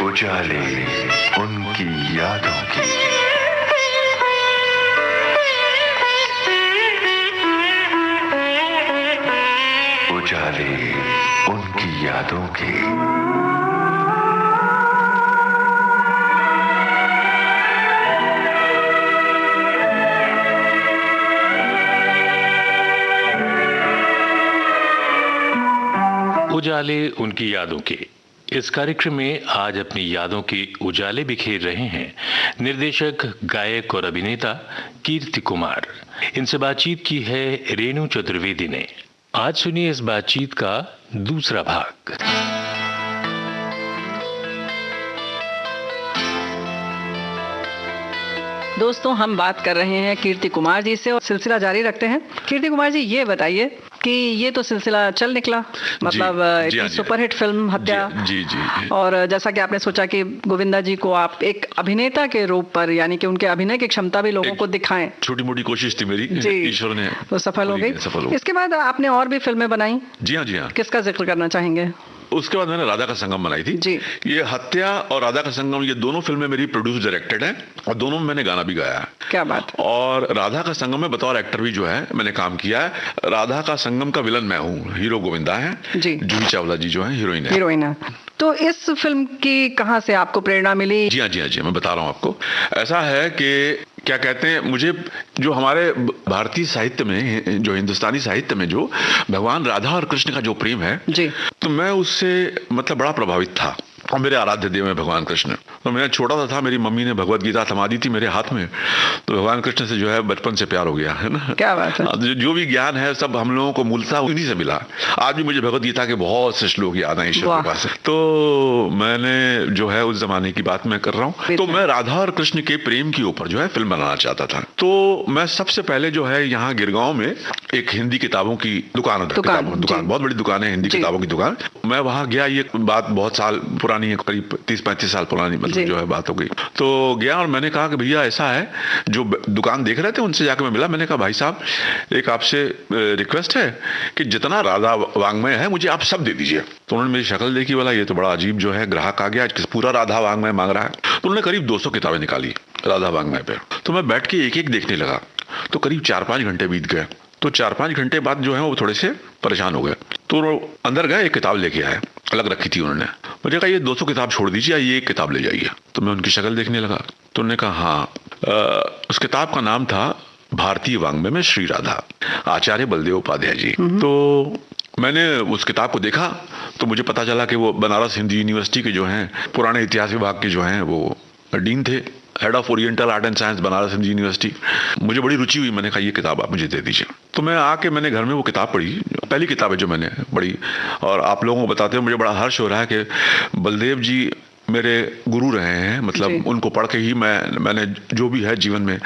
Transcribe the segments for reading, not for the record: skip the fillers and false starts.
उजाले उनकी यादों की। उजाले उनकी यादों की। उजाले उनकी यादों के इस कार्यक्रम में आज अपनी यादों के उजाले बिखेर रहे हैं निर्देशक, गायक और अभिनेता कीर्ति कुमार। इनसे बातचीत की है रेणु चतुर्वेदी ने। आज सुनिए इस बातचीत का दूसरा भाग। दोस्तों, हम बात कर रहे हैं कीर्ति कुमार जी से और सिलसिला जारी रखते हैं। कीर्ति कुमार जी, ये बताइए कि ये तो सिलसिला चल निकला, मतलब इतनी सुपरहिट फिल्म हत्या। जी। और जैसा कि आपने सोचा कि गोविंदा जी को आप एक अभिनेता के रूप पर, यानी कि उनके अभिनय की क्षमता भी लोगों को दिखाएं। छोटी मोटी कोशिश थी मेरी, ईश्वर ने तो सफल हो गई। इसके बाद आपने और भी फिल्में बनाई। जी हाँ। किसका जिक्र करना चाहेंगे? उसके बाद मैंने राधा का संगम बनाई थी जी। ये हत्या और राधा का संगम, ये दोनों फिल्में मेरी प्रोड्यूस डायरेक्टेड है और दोनों में मैंने गाना भी गाया है। क्या बात है। और राधा का संगम में बतौर एक्टर भी जो है मैंने काम किया है। राधा का संगम का विलन मैं हूँ, हीरो गोविंदा है जी। जूही चावला जी जो है हीरोइन है। तो इस फिल्म की कहाँ से आपको प्रेरणा मिली? जी हाँ, मैं बता रहा हूँ आपको। ऐसा है कि क्या कहते हैं, मुझे जो हमारे भारतीय साहित्य में, जो हिंदुस्तानी साहित्य में जो भगवान राधा और कृष्ण का जो प्रेम है जी, तो मैं उससे मतलब बड़ा प्रभावित था। और मेरे आराध्य देव है भगवान कृष्ण। तो मैं छोटा सा था, मेरी मम्मी ने भगवत गीता थमा दी थी मेरे हाथ में, तो भगवान कृष्ण से जो है बचपन से प्यार हो गया है ना। क्या बात है। जो भी ज्ञान है सब हम लोगों को मूलतः उन्हीं से मिला। आज भी मुझे भगवत गीता के बहुत से श्लोक याद हैं ईश्वर के पास। तो मैंने जो है उस जमाने की बात मैं कर रहा हूँ। तो मैं राधा और कृष्ण के प्रेम के ऊपर जो है फिल्म बनाना चाहता था। तो मैं सबसे पहले जो है यहाँ गिरगांव में एक हिंदी किताबों की दुकान बहुत बड़ी दुकान है, हिंदी किताबों की दुकान। मैं वहाँ गया, ये बात बहुत साल पुरानी है, करीब 30-35 साल पुरानी मतलब जो है बात हो गई। तो गया और मैंने कहा कि भैया ऐसा है, जो दुकान देख रहे थे उनसे जाकर मैं मिला। मैंने कहा भाई साहब, एक आपसे रिक्वेस्ट है कि जितना राधा वांग्मय है मुझे आप सब दे दीजिए। तो उन्होंने मेरी शक्ल देखी, बोला ये तो बड़ा अजीब जो है ग्राहक आ गया, पूरा राधा वांग्मय मांग रहा है। तो उन्होंने करीब 200 किताबें निकाली राधा वांग्मय पे। तो मैं बैठ के एक एक देखने लगा। तो करीब 4-5 घंटे बीत गए। तो 4-5 घंटे बाद जो है वो थोड़े से परेशान हो गए। तो अंदर गए, एक किताब लेके आए, अलग रखी थी उन्होंने। मुझे कहा ये 200 किताब छोड़ दीजिए, ये एक किताब ले जाइए। तो मैं उनकी शक्ल देखने लगा। तो उन्होंने कहा हाँ। उस किताब का नाम था भारतीय वांग्मय में श्री राधा, आचार्य बलदेव उपाध्याय जी। तो मैंने उस किताब को देखा तो मुझे पता चला कि वो बनारस हिंदू यूनिवर्सिटी के जो हैं पुराने इतिहास विभाग के जो हैं वो डीन थे, head of oriental art and science, Banaras Hindu university. मुझे बड़ी रुचि हुई, मैंने कहा ये किताब आप मुझे दे दीजिए। तो मैं आके मैंने घर में वो किताब पढ़ी, पहली किताब है जो मैंने पढ़ी। और आप लोगों को बताते हुए मुझे बड़ा हर्ष हो रहा है कि बलदेव जी मेरे गुरु रहे हैं। मतलब उनको पढ़ के ही मैंने जो भी है जीवन में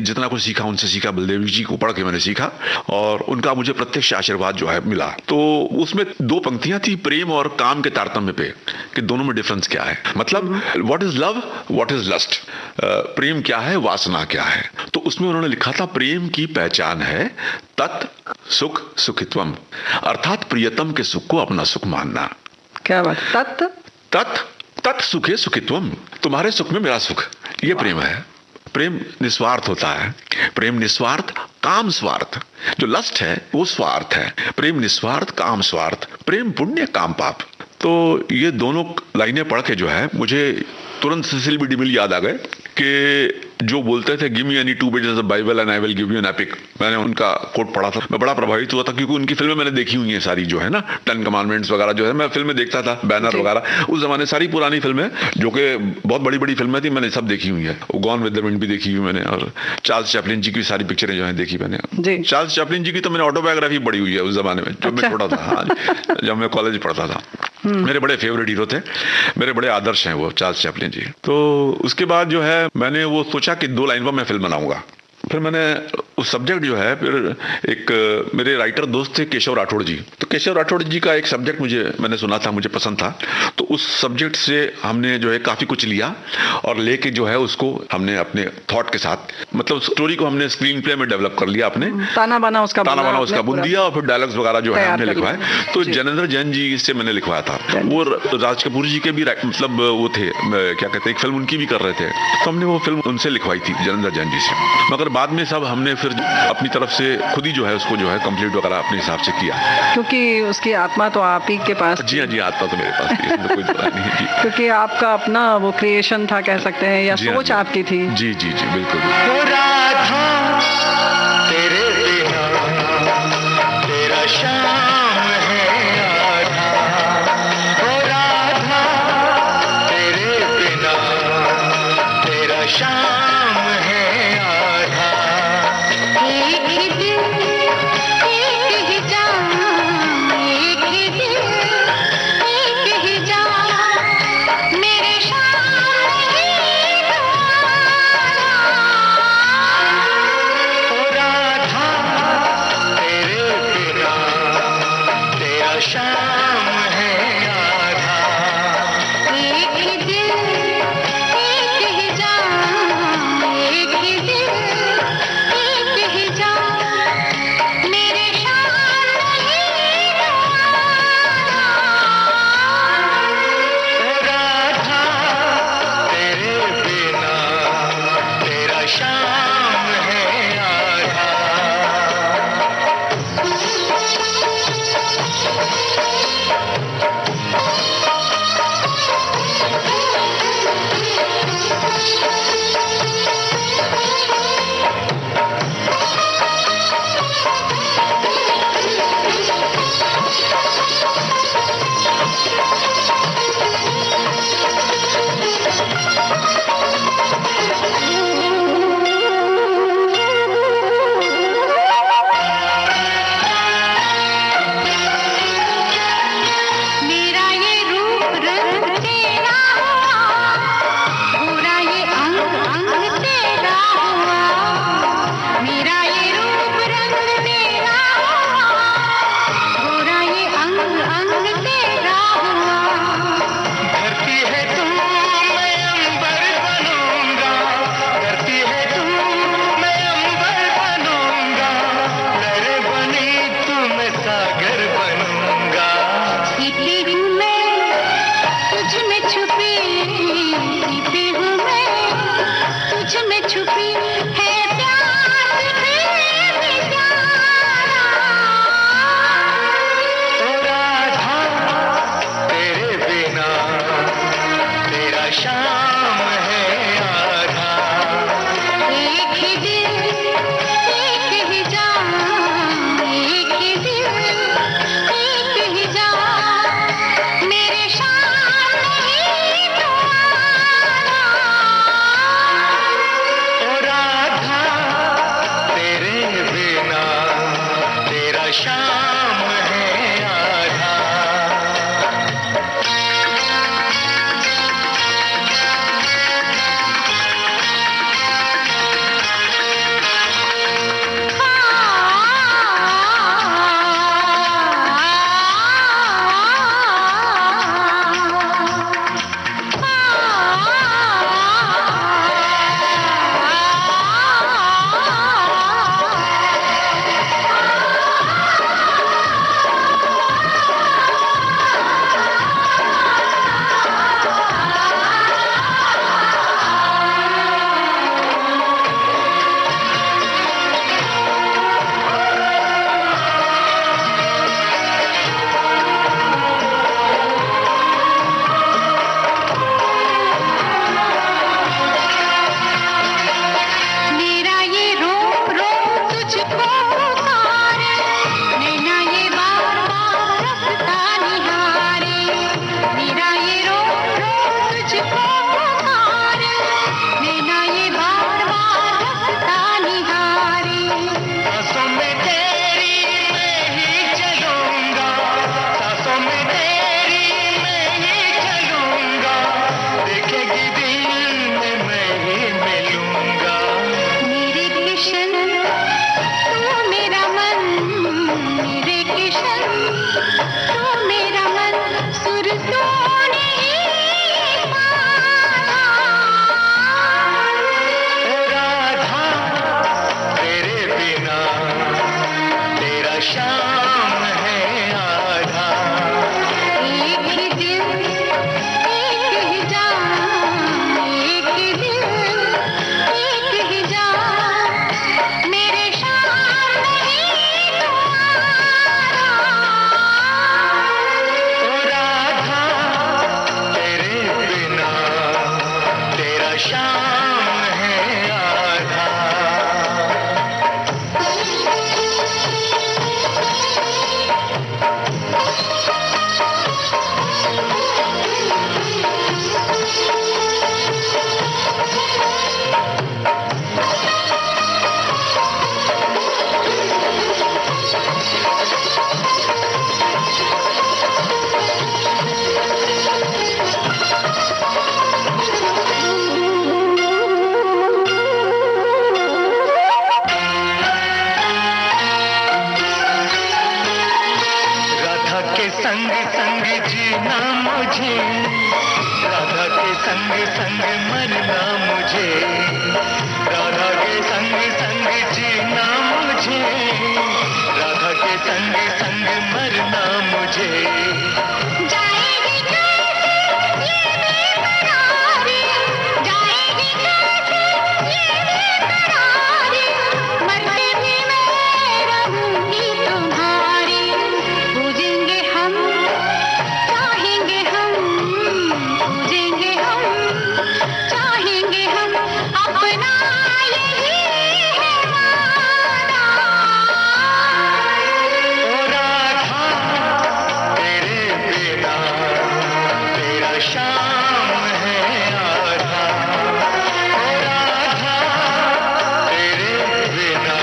जितना कुछ सीखा उनसे सीखा, बलदेव जी को पढ़ के मैंने सीखा और उनका मुझे प्रत्यक्ष आशीर्वाद जो है मिला। तो उसमें 2 पंक्तियां थी प्रेम और काम के तारतम्य पे, कि दोनों में डिफरेंस क्या है। मतलब what is love, what is lust, प्रेम क्या है, वासना क्या है। तो उसमें उन्होंने लिखा था प्रेम की पहचान है तत् सुख सुखित्वम, अर्थात प्रियतम के सुख को अपना सुख मानना। क्या बात। तत् सुखे सुखित्वम, तुम्हारे सुख में मेरा सुख, ये प्रेम है। प्रेम निस्वार्थ होता है। प्रेम निस्वार्थ, काम स्वार्थ। जो लस्ट है वो स्वार्थ है। प्रेम निस्वार्थ, काम स्वार्थ। प्रेम पुण्य, काम पाप। तो ये दोनों लाइनें पढ़ के जो है मुझे तुरंत सिसिल बी डिमिल याद आ गए कि जो बोलते थे give me any 2 pages of Bible and I will give you an epic. मैंने उनका कोट पढ़ा था, मैं बड़ा प्रभावित हुआ था क्योंकि उनकी फिल्में मैंने देखी हुई हैं सारी जो है ना, 10 कमांडमेंट्स वगैरह जो है मैं फिल्में देखता था, बैनर वगैरह उस जमाने सारी पुरानी फिल्में जो कि बहुत बड़ी बड़ी फिल्में थी मैंने सब देखी हुई है। गॉन विद द विंड भी देखी हुई मैंने, और चार्ल्स चैपलिन जी की सारी पिक्चरें जो है देखी मैंने। चार्ल्स चैपलिन जी की तो मैंने ऑटोबायोग्राफी पढ़ी हुई है उस जमाने में जब मैं छोटा था। हाँ, जब मैं कॉलेज पढ़ता था। मेरे बड़े फेवरेट हीरो थे, मेरे बड़े आदर्श हैं वो चार्ल्स चैपलिन जी। तो उसके बाद जो है मैंने वो सोचा कि 2 लाइन पर मैं फिल्म बनाऊंगा। फिर मैंने उस सब्जेक्ट जो है, फिर एक मेरे राइटर दोस्त थे केशव राठौड़ जी। तो केशव राठौड़ जी का एक सब्जेक्ट मैंने सुना था, मुझे पसंद था। तो उस सब्जेक्ट से हमने जो है काफ़ी कुछ लिया और लेके जो है उसको हमने अपने थॉट के साथ मतलब स्टोरी को हमने स्क्रीन प्ले में डेवलप कर लिया अपने, ताना बाना उसका बुन दिया और फिर डायलॉग्स वगैरह जो है हमने लिखवाए। तो जनेंद्र जैन जी से मैंने लिखवाया था, वो राज कपूर जी के भी मतलब वो थे, क्या कहते हैं, एक फिल्म उनकी भी कर रहे थे, तो हमने वो फिल्म उनसे लिखवाई थी जनेंद्र जैन जी से। मगर बाद में सब हमने फिर अपनी तरफ से खुद ही जो है उसको जो है कंप्लीट वगैरह अपने हिसाब से किया, क्योंकि उसकी आत्मा तो आप ही के पास। जी हाँ जी, आत्मा तो मेरे पास थी, इसमें कोई बुरा नहीं है जी। क्योंकि आपका अपना वो क्रिएशन था कह सकते हैं, या सोच आपकी थी। जी जी जी बिल्कुल। तेरे बिना तेरा शाम है आधा, ओ राधा तेरे बिना तेरा शाम है आधा। एक ही दिल एक ही जान, एक ही दिल एक ही जान, मेरे शाम ही तुम्हारा। ओ राधा तेरे बिना तेरा शाम है आधा। एक ही दिल एक ही जान, एक ही दिल एक ही जान, मेरे शाम ही तुम्हारा। ओ राधा तेरे बिना तेरा शाम है आधा। मेरा ये रूप रंग तेरा हुआ, पूरा ये अंग अंग तेरा हुआ। मेरा ये रूप रंग तेरा हुआ, पूरा ये अंग अंग तेरा हुआ। धरती है तू मैं अंबर बनूंगा, धरती है तू मैं अंबर बनूंगा, लहरें बनी तू मैं सागर बनूंगा। छिपी हूँ मैं तुझ में छुपी, छिपी हूँ मैं तुझ में छुपी, है प्यास मेरी प्यारा। ओ राधा तेरे बिना तेरा शाम है आधा। एक ही दिल एक ही जान, एक ही दिल एक ही जान, मेरे शाम ही तुम्हारा। ओ राधा तेरे बिना तेरा शाम है आधा। शाम है आधा। संग संग जीना मुझे, राधा के संग संग मरना मुझे, राधा के संग संग जीना मुझे, राधा के संग संग मरना मुझे। जाएगी कैसे ये बेकरारी, जाएगी कैसे ये बेकरारी, मरते भी मैं रहूंगी तुम्हारी। पूजेंगे हम, चाहेंगे हम, पूजेंगे हम, चाहेंगे हम, अपना यही है वादा। ओ राधा तेरे बिना तेरा शाम है आधा। ओ राधा तेरे बिना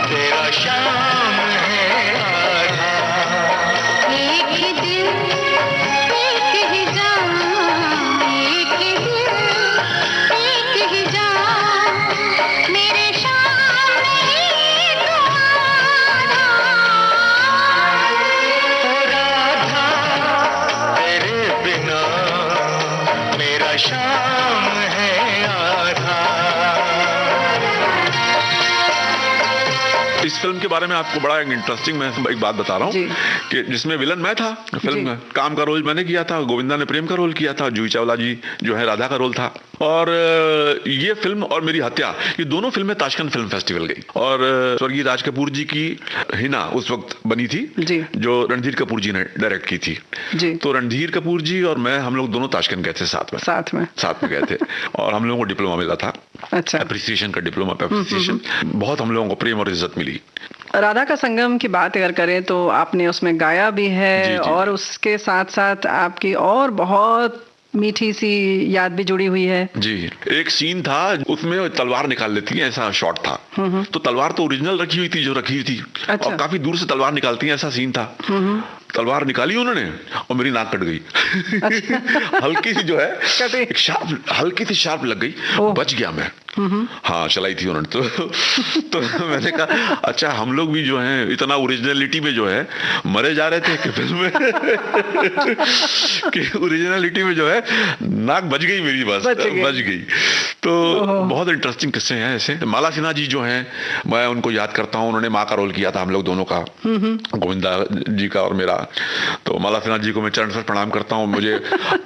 तेरा शाम है आधा। एक ही दिल, एक ही जान, एक ही दिल, एक ही जान, मेरे शाम नहीं तुम्हारा। ओ राधा तेरे बिना मेरा शाम है आधा। इस फिल्म के बारे में आपको बड़ा इंटरेस्टिंग मैं एक बात बता रहा जी। हूँ कि जिसमें विलन मैं था फिल्म जी। में, काम का रोल मैंने किया था, गोविंदा ने प्रेम का रोल किया था, जूही चावला जी जो है राधा का रोल था। और ये फिल्म और मेरी हत्या, ये दोनों फिल्में ताशकंद फिल्म फेस्टिवल गई। और स्वर्गीय राज कपूर जी की हिना उस वक्त बनी थी, जी। जो रणधीर कपूर जी ने डायरेक्ट की थी। जी। तो रणधीर कपूर जी और मैं, हम लोग दोनों ताशकंद गए थे साथ में गए थे। और हम लोगों को डिप्लोमा मिला था, अच्छा। एप्रिसिएशन का डिप्लोमा, एप्रिसिएशन। बहुत हम लोगों को प्रेम और इज्जत मिली। राधा का संगम की बात अगर करें तो आपने उसमें गाया भी है, जी, जी, और जी। उसके साथ साथ आपकी और बहुत मीठी सी याद भी जुड़ी हुई है। जी, एक सीन था उसमें तलवार निकाल लेती है, ऐसा शॉट था। तो तलवार तो ओरिजिनल रखी हुई थी, जो रखी हुई थी, अच्छा। और काफी दूर से तलवार निकालती है, ऐसा सीन था। तलवार निकाली उन्होंने और मेरी नाक कट गई। हल्की सी जो है कटी। एक शार्प, हल्की सी शार्प लग गई, ओह। बच गया मैं। हाँ, चलाई थी उन्होंने तो मैंने कहा अच्छा, हम लोग भी जो है इतना ओरिजिनलिटी में जो है मरे जा रहे थे कि फिल्म में कि ओरिजिनलिटी में जो है नाक बच गई मेरी, बस बच गई। तो बहुत इंटरेस्टिंग किस्से हैं ऐसे। माला सिन्हा जी जो हैं, मैं उनको याद करता हूँ, उन्होंने माँ का रोल किया था हम लोग दोनों का, गोविंदा जी का और मेरा। तो माला सिन्हा जी को मैं चरण से प्रणाम करता हूँ। मुझे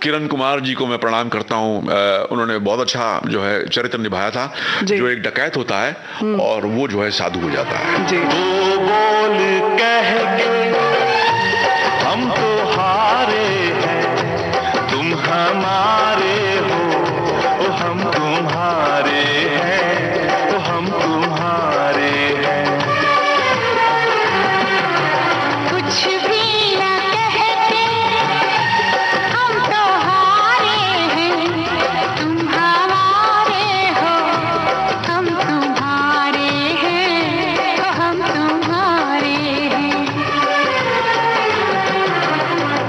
किरण कुमार जी को मैं प्रणाम करता हूँ, उन्होंने बहुत अच्छा जो है चरित्र निभाया था, जो एक डकैत होता है और वो जो है साधु हो जाता है। जी। दो बोल कह के हम तो हारे हैं, तुम हमारे हो, ओ हम तुम्हारे हैं, ओ हम तुम्हारे हैं। कुछ भी ना कहते, हम तो हारे हैं, तुम हमारे हो, हम तुम्हारे हैं, हम तुम्हारे हैं।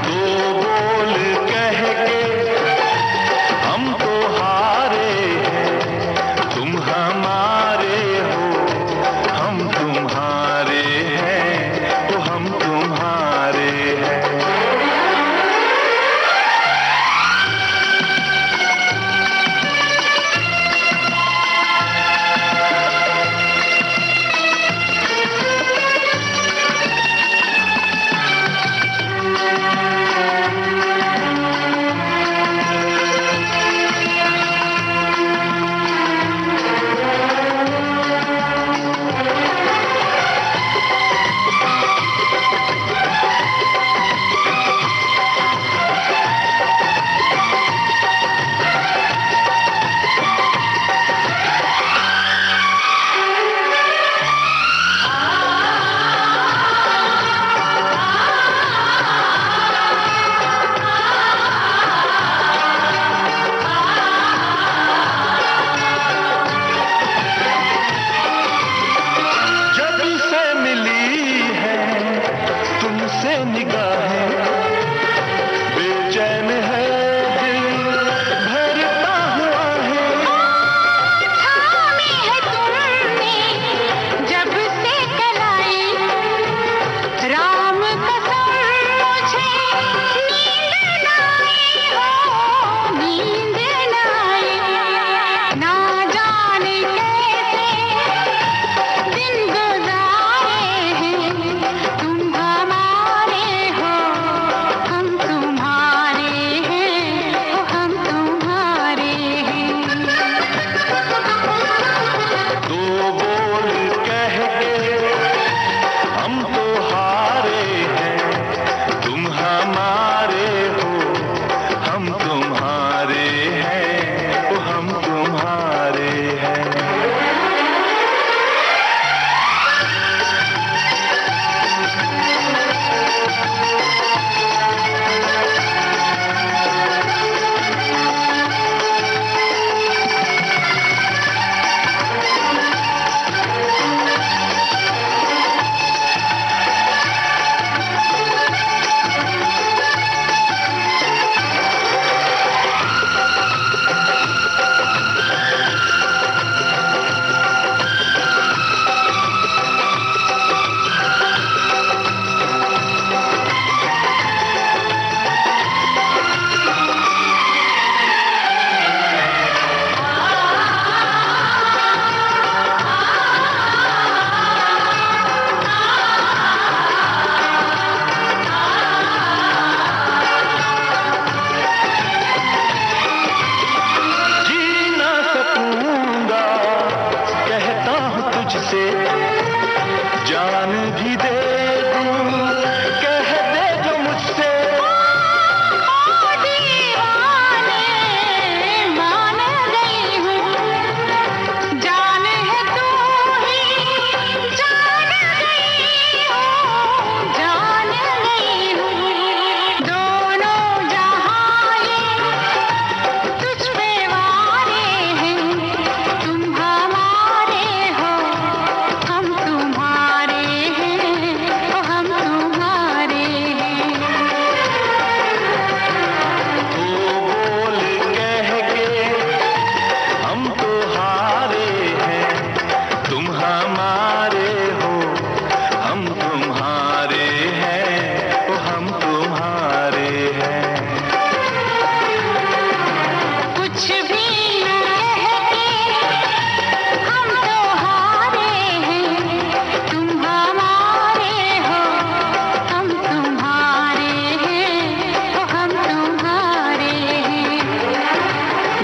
दो बोल कह के हम तो हारे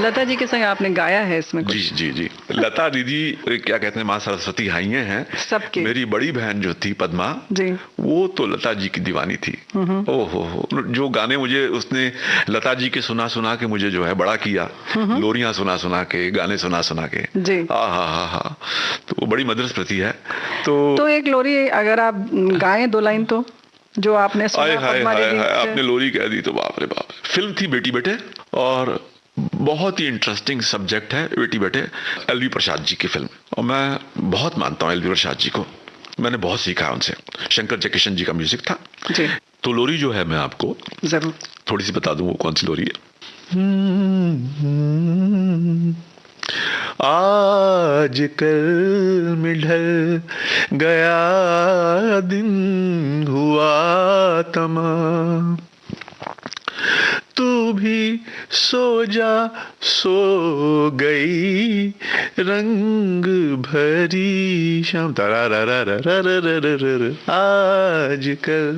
लता जी के संग आपने गाया है इसमें कुछ? जी जी जी, लता दीदी क्या कहते हैं, माँ सरस्वती आई हैं सबके। मेरी बड़ी बहन जो थी पद्मा जी, वो तो लता जी की दीवानी थी। ओहो, जो गाने मुझे उसने लता जी के सुना सुना के मुझे जो है बड़ा किया, लोरियां सुना सुना के, गाने सुना सुना के। जी। हा, तो वो बड़ी मधुर स्मृति है। तो एक लोरी अगर आप गाएं 2 लाइन तो, जो आपने सुना पद्मा दीदी से। आपने लोरी कह दी तो बाप रे बाप। फिल्म थी बेटी बेटे, और बहुत ही इंटरेस्टिंग सब्जेक्ट है बेटी बेटे, एलवी प्रसाद जी की फिल्म, और मैं बहुत मानता हूँ एलवी प्रसाद जी को, मैंने बहुत सीखा उनसे। शंकर जयकिशन जी का म्यूजिक था जी। तो लोरी जो है मैं आपको जरूर थोड़ी सी बता दूं वो कौन सी लोरी है। आज कल में ढल गया दिन हुआ तमाम, तू भी सो जा, सो गई रंग भरी शाम, आज कल।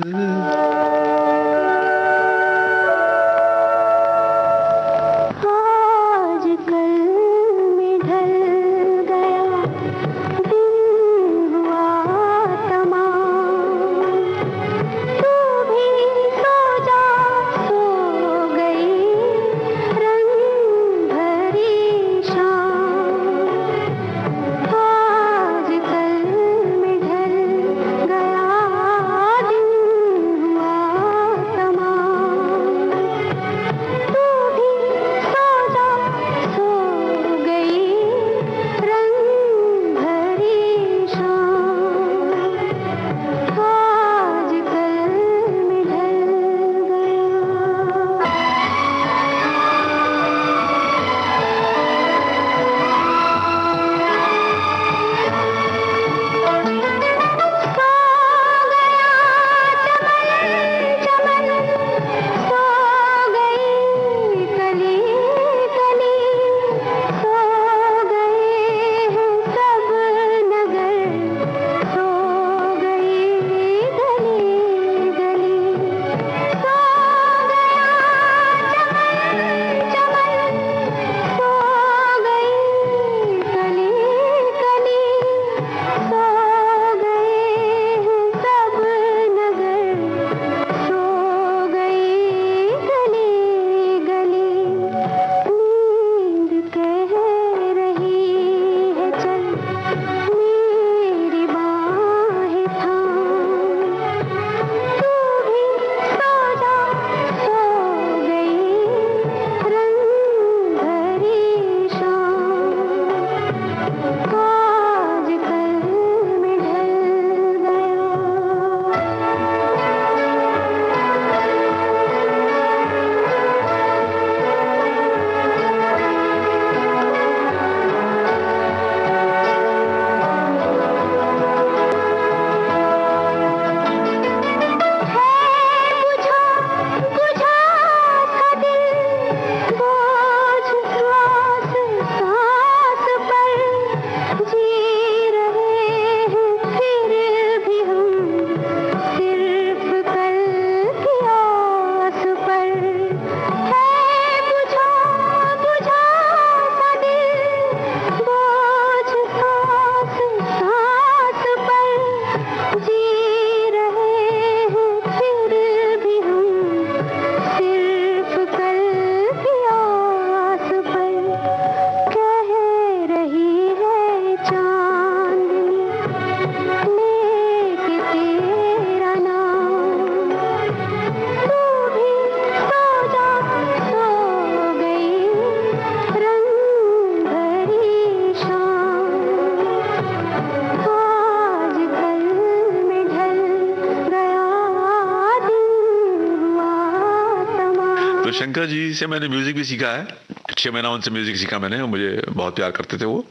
शंकर जी से मैंने म्यूजिक भी सीखा है, 6 महीना उनसे म्यूजिक सीखा मैंने, मुझे बहुत प्यार करते थे वो।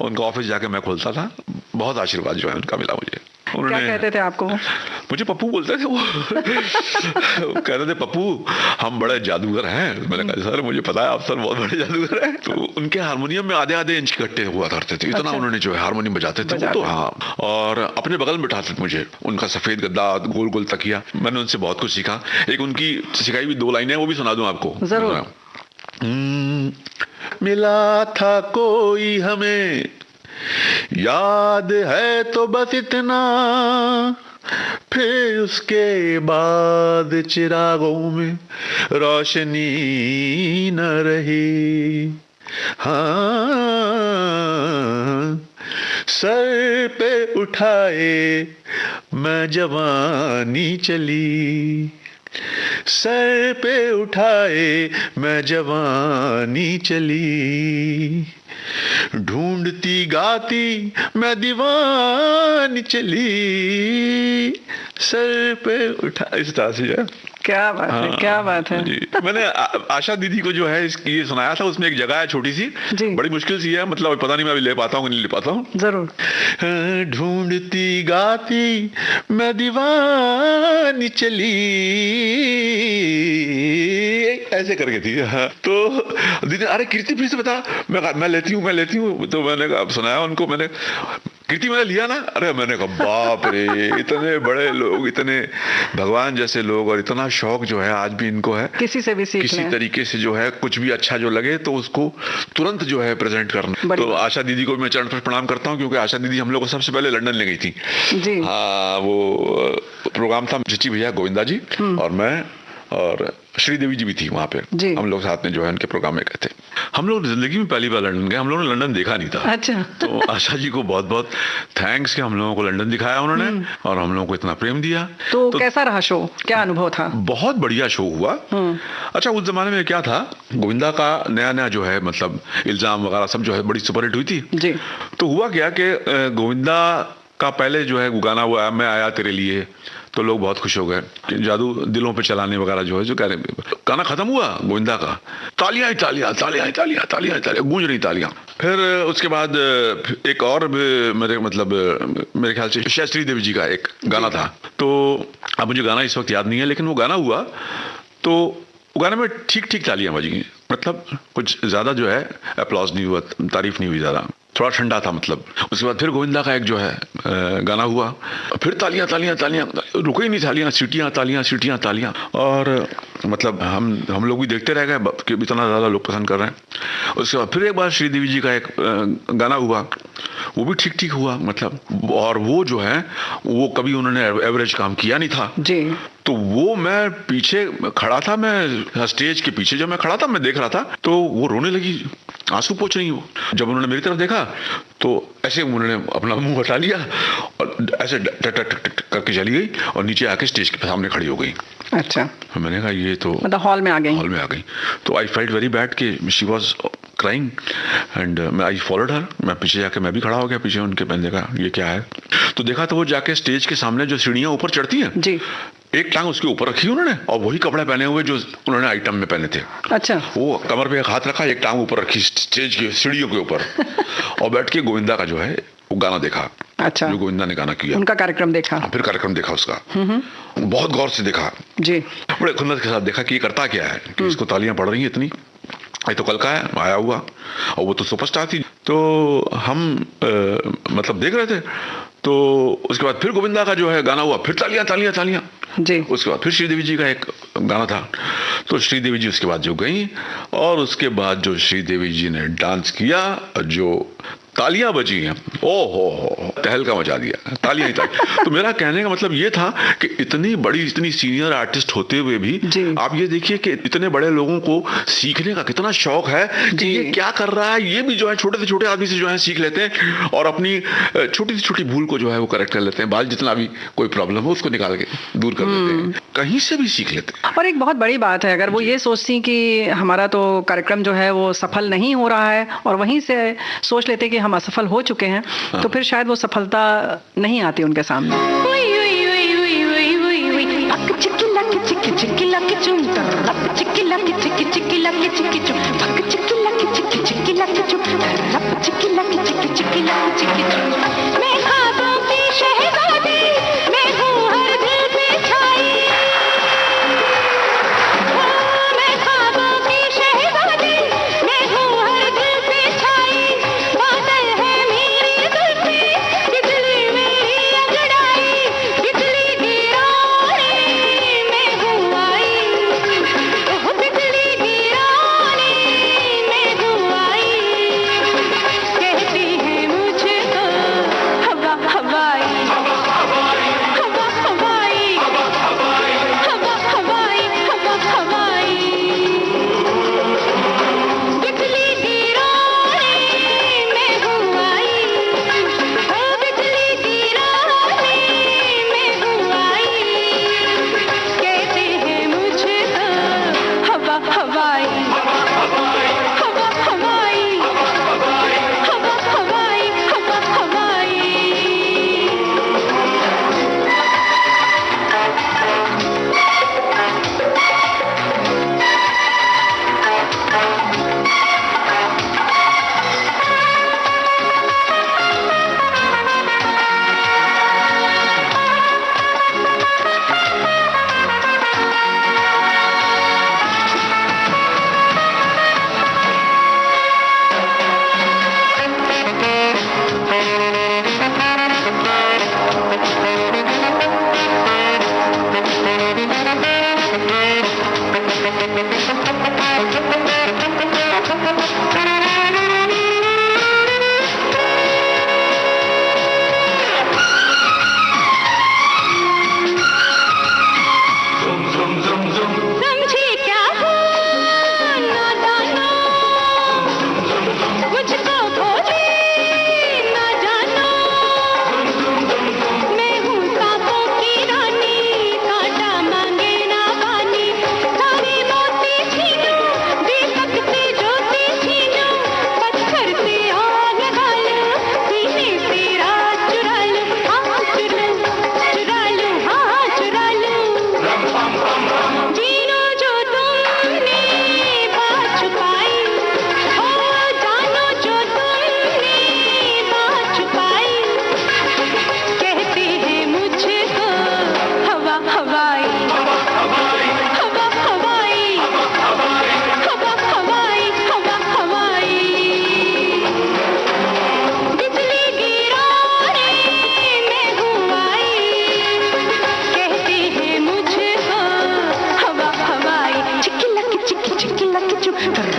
उनका ऑफिस जाके मैं खोलता था, बहुत आशीर्वाद जो है उनका मिला मुझे। क्या कहते थे आपको? मुझे पप्पू बोलते थे वो। कहते थे पप्पू हम बड़े जादूगर हैं। मैंने कहा सर मुझे पता है आप सर बहुत बड़े जादूगर हैं। तो उनके हारमोनियम में आधे इंच के गट्टे हुआ करते थे, इतना उन्होंने जो है हारमोनियम बजाते थे वो तो। हाँ, और अपने बगल में बिठाते थे मुझे, उनका सफेद गद्दा, गोल गोल तकिया, मैंने उनसे बहुत कुछ सीखा। एक उनकी सिखाई हुई 2 लाइनें वो भी सुना दूं आपको। जरूर। मिला था कोई हमें, याद है तो बस इतना, फिर उसके बाद चिरागों में रोशनी न रही। हाँ, सर पे उठाए मैं जवानी चली, सर पे उठाए मैं जवानी चली, ढूंढती गाती मैं दीवानी चली, सर पे उठा, इस तरह से है। क्या बात है, क्या बात है जी। मैंने आशा दीदी को जो है ये सुनाया था, उसमें एक जगह है छोटी सी, बड़ी मुश्किल सी है, मतलब पता नहीं मैं अभी ले पाता हूँ कि नहीं ले पाता हूँ। जरूर। ढूंढती गाती मैं दीवानी चली, ऐसे करके थी। तो दीदी अरे कीर्ति फिर से बता, मैं लेती हूँ। तो मैंने सुनाया उनको, मैंने कीर्ति मैंने लिया ना, अरे मैंने कहा बाप रे, इतने बड़े लोग, इतने भगवान जैसे लोग, और इतना शौक जो है आज भी इनको है किसी से भी सीख किसी तरीके से जो है कुछ भी अच्छा जो लगे तो उसको तुरंत जो है प्रेजेंट करना। तो आशा दीदी को मैं चरण पर प्रणाम करता हूँ, क्योंकि आशा दीदी हम लोग को सबसे पहले लंदन ले गई थी जी। हाँ, वो प्रोग्राम था चिची भैया, गोविंदा जी और मैं और श्रीदेवी जी भी थी वहाँ पे, हम लोग साथ में जो है उनके प्रोग्राम में गए थे। हम लोग जिंदगी में पहली बार लंदन गए, हम लोगों ने लंदन देखा नहीं था। अच्छा। तो आशा जी को बहुत बहुत थैंक्स कि हम लोगों को लंदन दिखाया उन्होंने और हम लोगों को इतना प्रेम दिया। तो कैसा रहा शो, क्या अनुभव था? बहुत बढ़िया शो हुआ। अच्छा, उस जमाने में क्या था, गोविंदा का नया नया जो है मतलब इल्जाम वगैरह सब जो है बड़ी सुपरहिट हुई थी जी। तो हुआ क्या कि गोविंदा का पहले जो है गाना हुआ मैं आया तेरे लिए, तो लोग बहुत खुश हो गए, जादू दिलों पे चलाने वगैरह जो है, जो कह रहे गाना खत्म हुआ गोविंदा का, तालियां तालियां तालियां तालियां तालियां तालियां गूंज रही तालियां। फिर उसके बाद एक और मेरे ख्याल से शायद श्रीदेवी जी का एक गाना था, तो अब मुझे गाना इस वक्त याद नहीं है, लेकिन वो गाना हुआ तो वो गाने में ठीक ठीक तालियां बजी, मतलब कुछ ज्यादा जो है अप्लॉज नहीं हुआ, तारीफ नहीं हुई ज्यादा, थोड़ा ठंडा था मतलब। उसके बाद फिर गोविंदा का एक जो है गाना हुआ, फिर तालियां तालियां तालियां, रुके ही नहीं तालियां, सीटियां तालियां सीटियां तालियां, और मतलब हम लोग भी देखते रह गए कि इतना ज़्यादा लोग पसंद कर रहे हैं। उसके बाद फिर एक बार श्रीदेवी जी का एक गाना हुआ, वो भी ठीक ठीक हुआ मतलब, और वो जो है वो कभी उन्होंने एवरेज काम किया नहीं था जी। तो वो मैं पीछे खड़ा था, मैं स्टेज के पीछे जब मैं खड़ा था मैं देख रहा था, तो वो रोने लगी, आंसू पोंछ रही वो। जब उन्होंने मेरी तरफ देखा तो ऐसे उन्होंने अपना मुंह हटा लिया और ऐसे टक टक टक करके चली गई और नीचे आके स्टेज के सामने खड़ी हो गई। अच्छा। मैंने कहा ये तो मतलब हॉल में आ गई। तो आई फेल्ट वेरी बैड कि she was crying and I followed हर। मैं पीछे जाके मैं भी खड़ा हो गया पीछे उनके, मैंने देखा ये क्या है, तो देखा तो वो जाके स्टेज के सामने जो सीढ़ियां ऊपर चढ़ती हैं जी, एक टांग उसके ऊपर रखी उन्होंने और वही कपड़े पहने हुए जो उन्होंने आइटम में पहने थे। अच्छा। वो कमर पे एक हाथ रखा, एक टांग ऊपर रखी स्टेज की सीढ़ियों के ऊपर और बैठ के गोविंदा का जो है वो गाना देखा। अच्छा। जो गोविंदा ने गाना किया, उनका कार्यक्रम देखा, फिर कार्यक्रम देखा उसका, बहुत गौर से देखा जी, बड़े खुन्नस के साथ देखा कि ये करता क्या है, कि इसको तालियां पड़ रही है इतनी, ये तो कल का है आया हुआ और वो तो सुपरस्टार थी। तो हम मतलब देख रहे थे, तो उसके बाद फिर गोविंदा का जो है गाना हुआ, फिर तालियां तालियां तालियां जी। उसके बाद फिर श्रीदेवी जी का एक गाना था, तो श्रीदेवी जी उसके बाद जो गई और उसके बाद जो श्रीदेवी जी ने डांस किया, जो तालियां बजी हैं, ओहो तहलका मचा दिया, तालियां ही तालियां। तो मेरा कहने का मतलब ये था कि इतनी बड़ी इतनी सीनियर आर्टिस्ट होते हुए भी आप ये देखिए कि इतने बड़े लोगों को सीखने का कितना शौक है कि ये क्या कर रहा है, ये भी जो है छोटे से छोटे आदमी से जो है सीख लेते हैं और अपनी छोटी से छोटी भूल को जो है वो करेक्ट कर लेते हैं, बाल जितना भी कोई प्रॉब्लम हो उसको निकाल के दूर कर देते हैं, कहीं से भी सीख लेते हैं। और एक बहुत बड़ी बात है, अगर वो ये सोचती कि हमारा तो कार्यक्रम जो है वो सफल नहीं हो रहा है और वहीं से सोच लेते कि हम असफल हो चुके हैं, तो फिर शायद वो सफलता नहीं आती उनके सामने।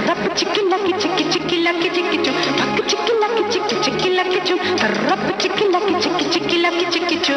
रप चिकी लकी चिकी चिकी लकी चिकी चू भक चिकी लकी चिकी चिकी लकी चू रप चिकी लकी चिकी चिकी लकी चिकी चू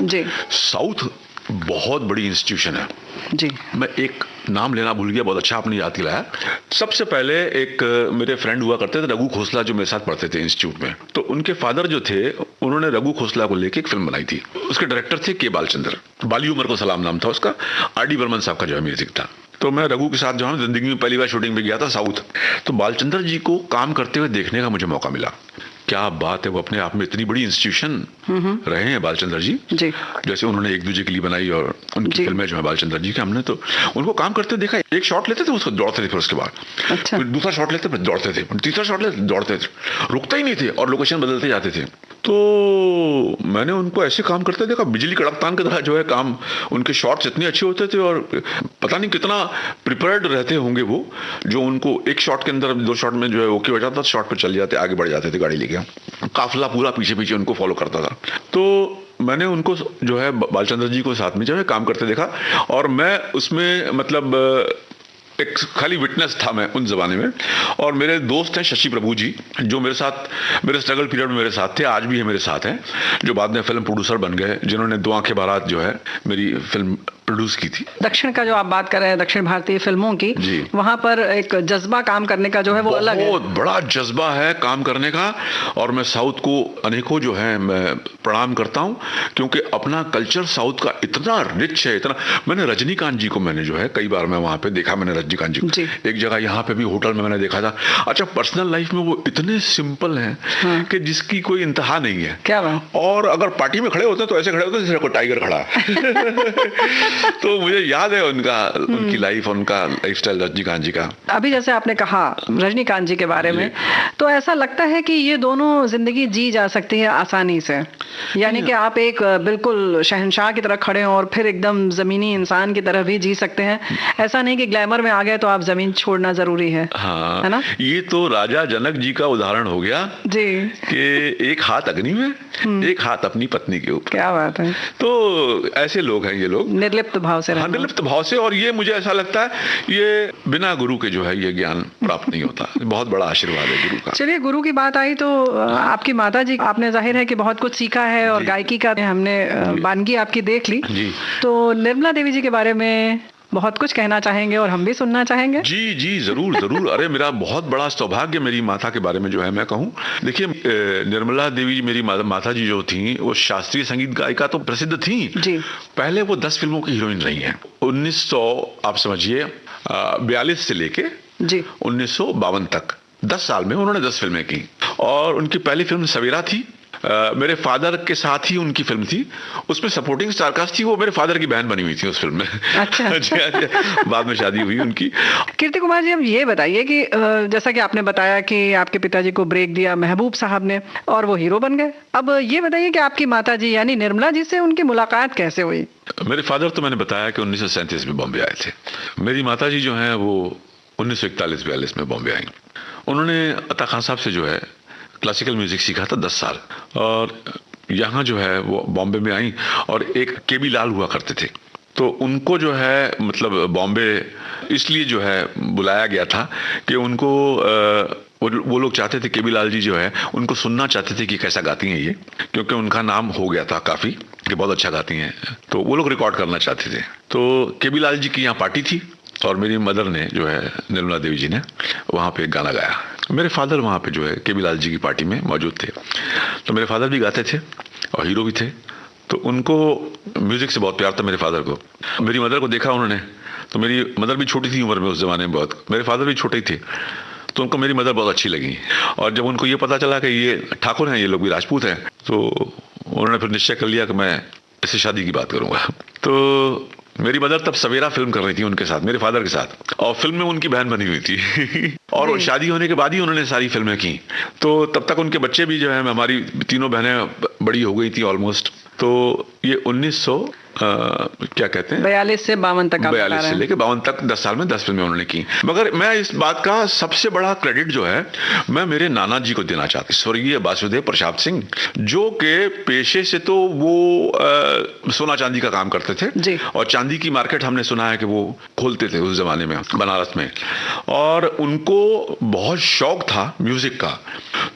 जी। साउथ बहुत बड़ी इंस्टीट्यूशन है जी। मैं एक नाम लेना भूल गया, बहुत अच्छा आपने याद दिलाया। सबसे पहले एक मेरे फ्रेंड हुआ करते थे रघु खोसला, जो मेरे साथ पढ़ते थे इंस्टीट्यूट में, तो उनके फादर जो थे उन्होंने रघु खोसला को लेके एक फिल्म बनाई थी। उसके डायरेक्टर थे के बालचंद्र, बाली उमर को सलाम नाम था उसका। आर.डी. बर्मन साहब का जो है म्यूजिक था। तो मैं रघु के साथ जो है जिंदगी में पहली बार शूटिंग पे गया था साउथ। तो बालचंद्र जी को काम करते हुए देखने का मुझे मौका मिला। क्या बात है, वो अपने आप में इतनी बड़ी इंस्टीट्यूशन रहे हैं बालचंद्र जी। जैसे उन्होंने एक दूजे के लिए बनाई और उनकी फिल्में जो है बालचंद्र जी की, हमने तो उनको काम करते देखा। एक शॉट लेते थे उसको दौड़ते थे, फिर उसके बाद अच्छा। फिर दूसरा शॉट लेते, फिर दौड़ते थे, तीसरा शॉट लेते दौड़ते थे, रुकते ही नहीं थे और लोकेशन बदलते जाते थे। तो मैंने उनको ऐसे काम करते देखा, बिजली कड़कतान की तरह जो है काम। उनके शॉट्स इतने अच्छे होते थे और पता नहीं कितना प्रिपेयर्ड रहते होंगे वो, जो उनको एक शॉट के अंदर 2 शॉट में जो है ओके हो जाता, शॉट पर चल जाते, आगे बढ़ जाते थे गाड़ी लेके। काफिला पूरा पीछे पीछे उनको फॉलो करता था। तो मैंने उनको जो है बालचंद्र जी को साथ में जो है काम करते देखा और मैं उसमें मतलब एक खाली विटनेस था मैं उन जमाने में। और मेरे दोस्त हैं शशि प्रभु जी, जो मेरे साथ मेरे स्ट्रगल पीरियड में मेरे साथ थे, आज भी है मेरे साथ हैं, जो बाद में फिल्म प्रोड्यूसर बन गए, जिन्होंने 2 आंखें बारात जो है मेरी फिल्म प्रोड्यूस की थी। दक्षिण का जो आप बात कर रहे हैं, दक्षिण भारतीय फिल्मों की, वहां पर एक जज्बा काम करने का जो है वो अलग है, बहुत बड़ा जज्बा है काम करने का। और मैं साउथ को अनेकों जो है मैं प्रणाम करता हूं, क्योंकि अपना कल्चर साउथ का इतना रिच है, इतना। मैंने रजनीकांत जी को मैंने जो है कई बार मैं वहां पे देखा, मैंने रजनीकांत जी एक जगह यहाँ पे भी होटल में मैंने देखा था। अच्छा, पर्सनल लाइफ में वो इतने सिंपल हैं कि जिसकी कोई इंतहा नहीं है। क्या बात। और अगर पार्टी में खड़े होते हैं तो ऐसे खड़े होते हैं जैसे कोई टाइगर खड़ा है। तो मुझे याद है उनकी लाइफ, उनका लाइफस्टाइल रजनीकांत जी का। अभी जैसे आपने कहा रजनीकांत जी के बारे में, तो ऐसा लगता है कि ये दोनों जिंदगी जी जा सकती है आसानी से, यानी कि आप एक बिल्कुल शहंशाह की तरह खड़े हो और फिर एकदम जमीनी इंसान की तरह भी जी सकते हैं। ऐसा नहीं कि ग्लैमर में आ गए तो आप जमीन छोड़ना जरूरी है हाँ, है ना? ये तो राजा जनक जी का उदाहरण हो गया जी कि एक हाथ अग्नि में, एक हाथ अपनी पत्नी के ऊपर। क्या बात है, तो ऐसे लोग हैं ये लोग, निर्लिप्त भाव से हाँ, रहना। निर्लिप्त भाव से। और ये मुझे ऐसा लगता है ये बिना गुरु के जो है ये ज्ञान प्राप्त नहीं होता। बहुत बड़ा आशीर्वाद है गुरु का। चलिए, गुरु की बात आई तो आपकी माता जी, आपने जाहिर है कि बहुत कुछ सीखा है और गायकी का हमने वानगी आपकी देख ली। जी। तो निर्मला देवी जी के बारे में बहुत कुछ कहना चाहेंगे और हम भी सुनना चाहेंगे। जी जी, जरूर जरूर। अरे मेरा बहुत बड़ा सौभाग्य मेरी माता के बारे में जो है मैं कहूँ। देखिए, निर्मला देवी मेरी माता जी जो थी वो शास्त्रीय संगीत गायिका तो प्रसिद्ध थी जी। पहले वो 10 फिल्मों की हीरोइन रही हैं। 1900 आप समझिए 42 से लेके जी 1952 तक 10 साल में उन्होंने 10 फिल्में की। और उनकी पहली फिल्म सवेरा थी, मेरे फादर के साथ ही उनकी फिल्म थी। उसमें सपोर्टिंग स्टारकास्ट थी, वो मेरे फादर की बहन बनी हुई थी उस फिल्म में। अच्छा। बाद में शादी हुई उनकी। कीर्ति कुमार जी, अब ये बताइए कि जैसा कि आपने बताया कि आपके पिताजी को ब्रेक दिया महबूब साहब ने और वो हीरो बन गए। अब ये बताइए कि आपकी माता जी यानी निर्मला जी से उनकी मुलाकात कैसे हुई? मेरे फादर तो मैंने बताया कि 1937 में बॉम्बे आए थे। मेरी माता जी जो है वो 1941-42 में बॉम्बे आई। उन्होंने अता खान साहब से जो है क्लासिकल म्यूजिक सीखा था 10 साल। और यहाँ जो है वो बॉम्बे में आई और एक केबी लाल हुआ करते थे, तो उनको जो है मतलब बॉम्बे इसलिए जो है बुलाया गया था कि उनको वो लोग चाहते थे, केबी लाल जी जो है उनको सुनना चाहते थे कि कैसा गाती हैं ये, क्योंकि उनका नाम हो गया था काफ़ी कि बहुत अच्छा गाती हैं, तो वो लोग रिकॉर्ड करना चाहते थे। तो केबी लाल जी की यहाँ पार्टी थी और मेरी मदर ने जो है निर्मला देवी जी ने वहाँ पे एक गाना गाया। मेरे फादर वहाँ पे जो है केबी लाल जी की पार्टी में मौजूद थे। तो मेरे फादर भी गाते थे और हीरो भी थे, तो उनको म्यूजिक से बहुत प्यार था मेरे फादर को। मेरी मदर को देखा उन्होंने, तो मेरी मदर भी छोटी थी उम्र में उस जमाने में बहुत, मेरे फादर भी छोटे ही थे, तो उनको मेरी मदर बहुत अच्छी लगी। और जब उनको ये पता चला कि ये ठाकुर हैं, ये लोग भी राजपूत हैं, तो उन्होंने फिर निश्चय कर लिया कि मैं इससे शादी की बात करूँगा। तो मेरी मदर तब सवेरा फिल्म कर रही थी उनके साथ, मेरे फादर के साथ, और फिल्म में उनकी बहन बनी हुई थी। और शादी होने के बाद ही उन्होंने सारी फिल्में की। तो तब तक उनके बच्चे भी जो है, हमारी तीनों बहनें बड़ी हो गई थी ऑलमोस्ट। तो ये 1900 क्या कहते हैं 42 से 52 तक, 42 से लेके 52 तक 10 साल में 10 फिल्में उन्होंने की। मगर मैं इस बात का सबसे बड़ा क्रेडिट जो है मैं मेरे नाना जी को देना चाहता हूँ, स्वर्गीय वासुदेव प्रसाद सिंह, जो के पेशे से तो वो सोना चांदी का काम करते थे जी। और चांदी की मार्केट हमने सुना है कि वो खोलते थे उस जमाने में बनारस में। और उनको बहुत शौक था म्यूजिक का,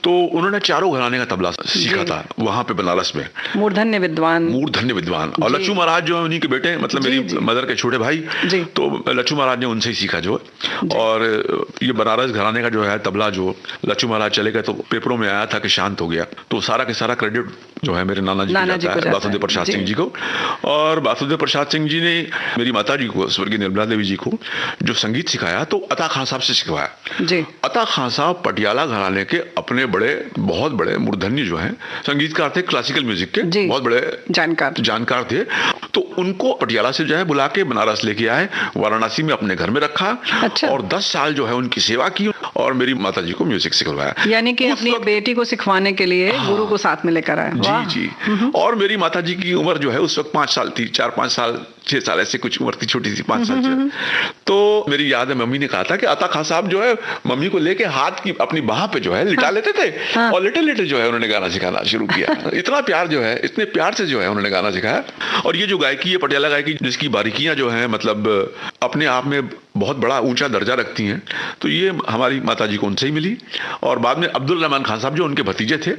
तो उन्होंने चारों घराने का तबला सीखा था वहां पे बनारस में। मूर्धन्य विद्वान और लक्ष्मू महाराज जो है उन्हीं के बेटे, मतलब मेरी मदर के छोटे भाई, तो लक्ष्मू महाराज ने उनसे ही सीखा जो। और ये बनारस घराने का जो है तबला, जो लक्ष्मू महाराज चले गए तो पेपरों में आया था कि शांत हो गया, तो सारा के सारा क्रेडिट जो है मेरे नाना जी को जाता है, वासुदेव प्रसाद सिंह जी को। और वासुदेव प्रसाद सिंह जी ने मेरी माता जी को, स्वर्गीय निर्मला देवी जी को, जो संगीत सिखाया तो अता खान साहब से सिखवाया। अता खान साहब पटियाला घराने के अपने बहुत बड़े मूर्धन्य जो हैं संगीतकार थे, क्लासिकल म्यूजिक के बहुत बड़े जानकार थे। तो उनको पटियाला से जो है बुला के बनारस लेके आए, वाराणसी में अपने घर में रखा। अच्छा। और 10 साल जो है उनकी सेवा की और मेरी माता जी को म्यूजिक सिखवाया। यानी कि अपनी बेटी को सिखवाने के लिए गुरु को साथ में लेकर आए। जी। और मेरी माता जी की उम्र जो है उस वक्त 5 साल थी, 4-5 साल 6 साल ऐसे कुछ उम्र थी, छोटी सी 5 साल से। तो मेरी याद है मम्मी ने कहा था कि अता खान साहब जो है मम्मी को लेके हाथ की अपनी बाह पे जो है लिटा लेते थे और लेटे जो है उन्होंने गाना सिखाना शुरू किया। इतना प्यार जो है, इतने प्यार से जो है उन्होंने गाना सिखाया। और ये जो गायकी है पटियाला गायकी, जिसकी बारीकियां जो है मतलब अपने आप में बहुत बड़ा ऊंचा दर्जा रखती हैं, तो ये हमारी माता जी को उनसे ही मिली। और बाद में अब्दुल रहमान खान साहब जो उनके भतीजे थे,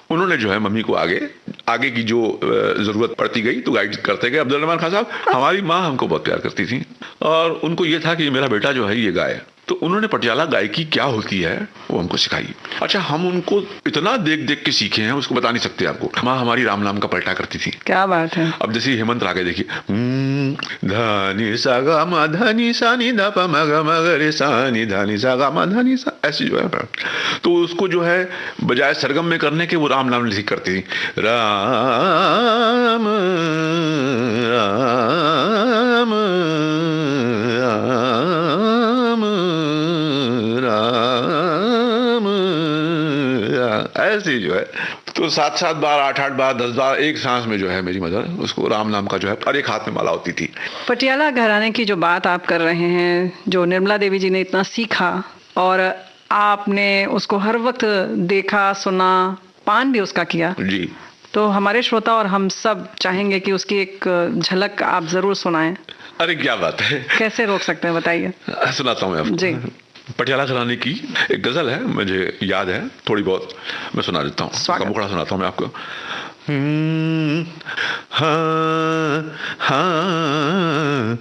उन्होंने जो है मम्मी को आगे की जो जरूरत पड़ती गई तो गाइड करते गए। अब्दुल रहमान खान साहब, हमारी माँ हमको बहुत प्यार करती थी और उनको ये था कि मेरा बेटा जो है ये गाए, तो उन्होंने पटियाला गायकी क्या होती है वो हमको सिखाई। अच्छा, हम उनको इतना देख के सीखे हैं, उसको बता नहीं सकते आपको। माँ हमारी राम नाम का पलटा करती थी। क्या बात है। अब जैसे हेमंत रागे देखिए, धनी सा गा मा धनी सा नि धा पा मा गा मा गा रे सा नि धनी सा गा मा धनी सा, ऐसी जो है, तो उसको जो है बजाय सरगम में करने के वो राम नाम लिख करती थी। राम राम राम राम, ऐसी जो है तो 7-7 बार, 8-8 बार, 10 बार एक सांस में जो है मेरी मदर उसको राम नाम का जो है और एक हाथ में माला होती थी। पटियाला घराने की जो बात आप कर रहे हैं, जो निर्मला देवी जी ने इतना सीखा और आपने उसको हर वक्त देखा, सुना, पान भी उसका किया जी, तो हमारे श्रोता और हम सब चाहेंगे कि उसकी एक झलक आप जरूर सुनाएं। अरे क्या बात है, कैसे रोक सकते हैं, बताइए। सुनाता हूँ मैं आपको। जी। पटियाला घराने की एक गजल है, मुझे याद है थोड़ी बहुत, मैं सुना देता हूँ। उसका मुखड़ा सुनाता हूँ मैं आपको। हाँ हाँ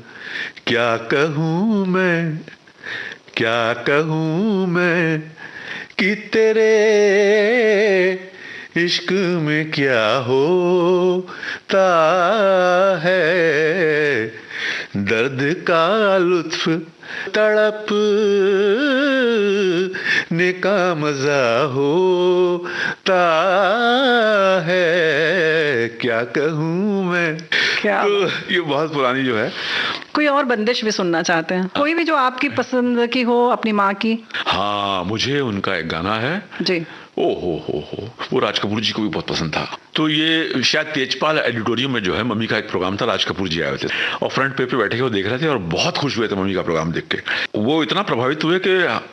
क्या कहूँ मैं, क्या कहूँ मैं कि तेरे इश्क में क्या होता है, दर्द का लुत्फ तड़प ने का मजा होता है, क्या कहूँ मैं। क्या तो ये बहुत पुरानी जो है। कोई और बंदिश भी सुनना चाहते हैं, कोई भी जो आपकी पसंद की हो, अपनी माँ की? हाँ, मुझे उनका एक गाना है जी। ओ हो, वो राज कपूर जी को भी बहुत पसंद था। तो ये शायद तेजपाल एडिटोरियम में जो है मम्मी का एक प्रोग्राम था, राज कपूर जी आए थे और फ्रंट पेज पे बैठे के वो देख रहे थे और बहुत खुश हुए थे मम्मी का प्रोग्राम देख के। वो इतना प्रभावित हुए कि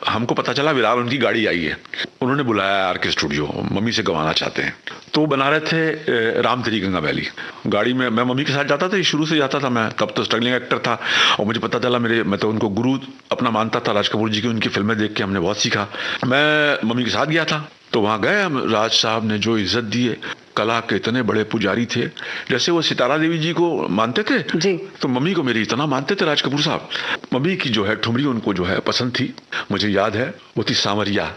हमको पता चला विराल उनकी गाड़ी आई है, उन्होंने बुलाया आर के स्टूडियो, मम्मी से गवाना चाहते हैं। तो बना रहे थे राम तेरी गंगा मैली। गाड़ी में मैं मम्मी के साथ जाता था, शुरू से जाता था मैं, तब तो स्ट्रगलिंग एक्टर था और मुझे पता चला मैं तो उनको गुरु अपना मानता था, राज कपूर जी की उनकी फिल्में देख के हमने बहुत सीखा। मैं मम्मी के साथ गया था, तो वहां गए हम, राज साहब ने जो इज्जत दी है, कला के इतने बड़े पुजारी थे, जैसे वो सितारा देवी जी को मानते थे जी, तो मम्मी को मेरी इतना मानते थे राज कपूर साहब। मम्मी की जो है ठुमरी उनको जो है पसंद थी, मुझे याद है वो थी सांवरिया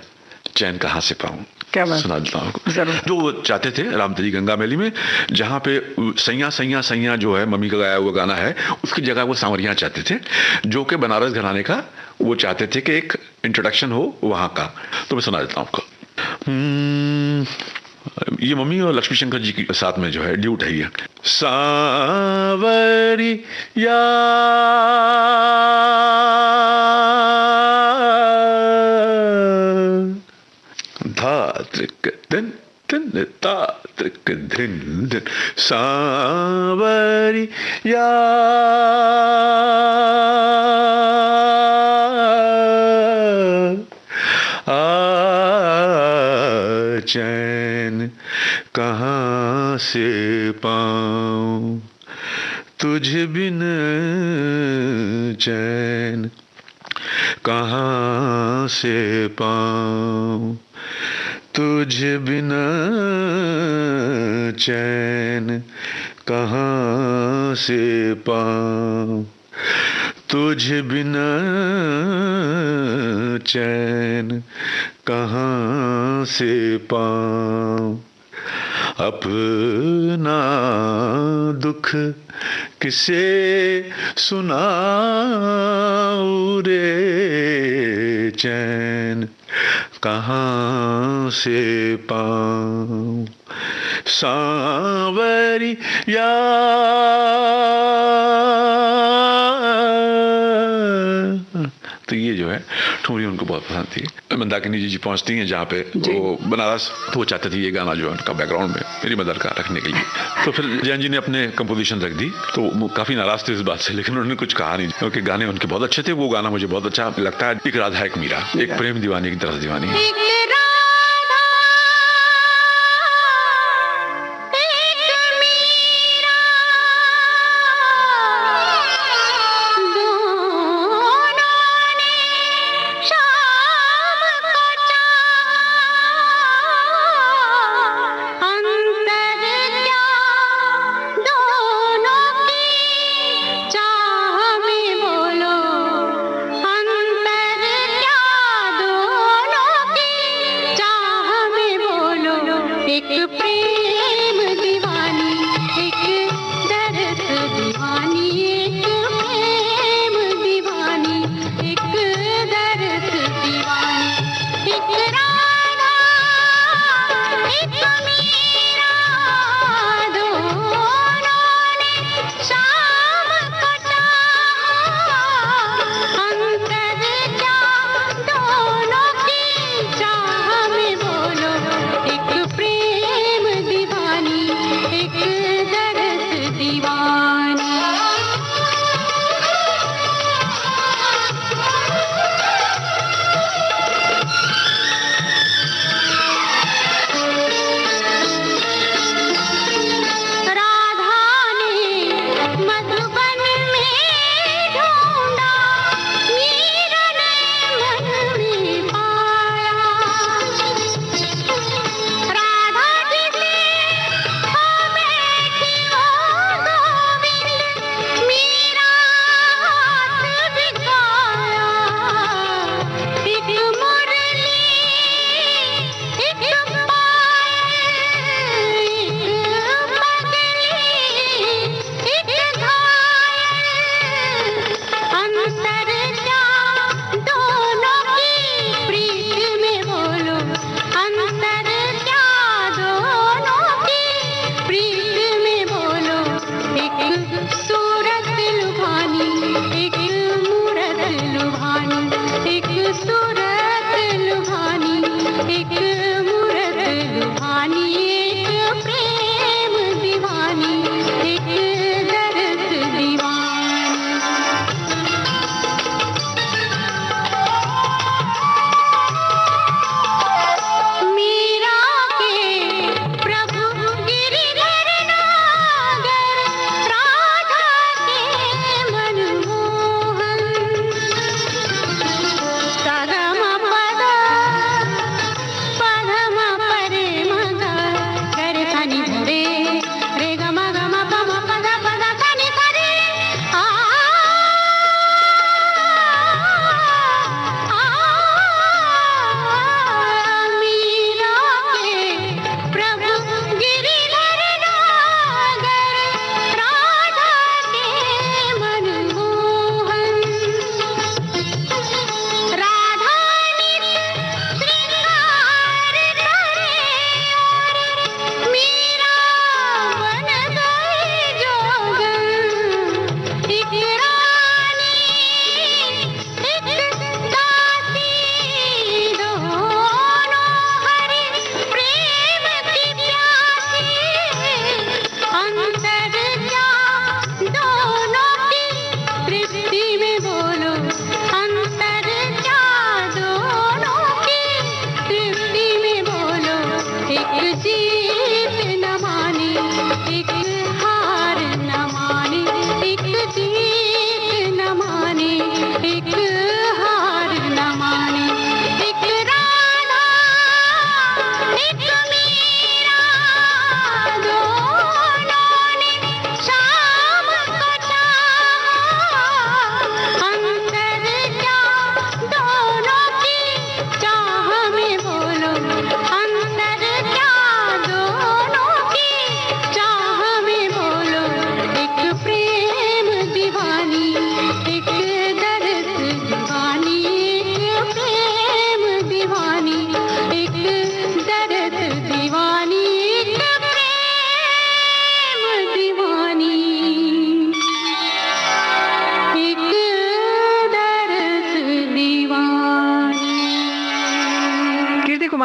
चैन कहाँ से पाऊं। क्या बात, सुना देता हूं। जरूर। जो वो चाहते थे राम तेरी गंगा मैली में, जहाँ पे सैया सैया सैया जो है मम्मी का गाया हुआ गाना है, उसकी जगह वो सांवरिया चाहते थे, जो कि बनारस घराने का वो चाहते थे कि एक इंट्रोडक्शन हो वहां का। तो मैं सुना देता हूँ आपको। ये मम्मी और लक्ष्मी शंकर जी के साथ में जो है ड्यूट है ये। सांवरिया धात्रिक दिन दिन तात्रिक दिन दिन सांवरिया चैन कहाँ से पाऊं तुझ बिन चैन कहाँ से पाऊं तुझ बिन चैन कहाँ से पाऊं तुझ बिन चैन कहाँ से पाऊं अपना दुख किसे सुनाऊं रे चैन कहाँ से पाऊं सांवरिया तो ये जो है ठुमरी उनको बहुत पसंद थी। मंदाकिनी जी पहुंचती हैं जहाँ पे वो बनारस, तो वो चाहते थे ये गाना जो है उनका बैकग्राउंड में मेरी मदर का रखने के लिए। तो फिर जैन जी ने अपने कंपोजिशन रख दी, तो वो काफी नाराज थे इस बात से, लेकिन उन्होंने कुछ कहा नहीं क्योंकि गाने उनके बहुत अच्छे थे। वो गाना मुझे बहुत अच्छा लगता है, एक राधा एक मीरा, एक प्रेम दीवानी एक दरस दीवानी। प्रेम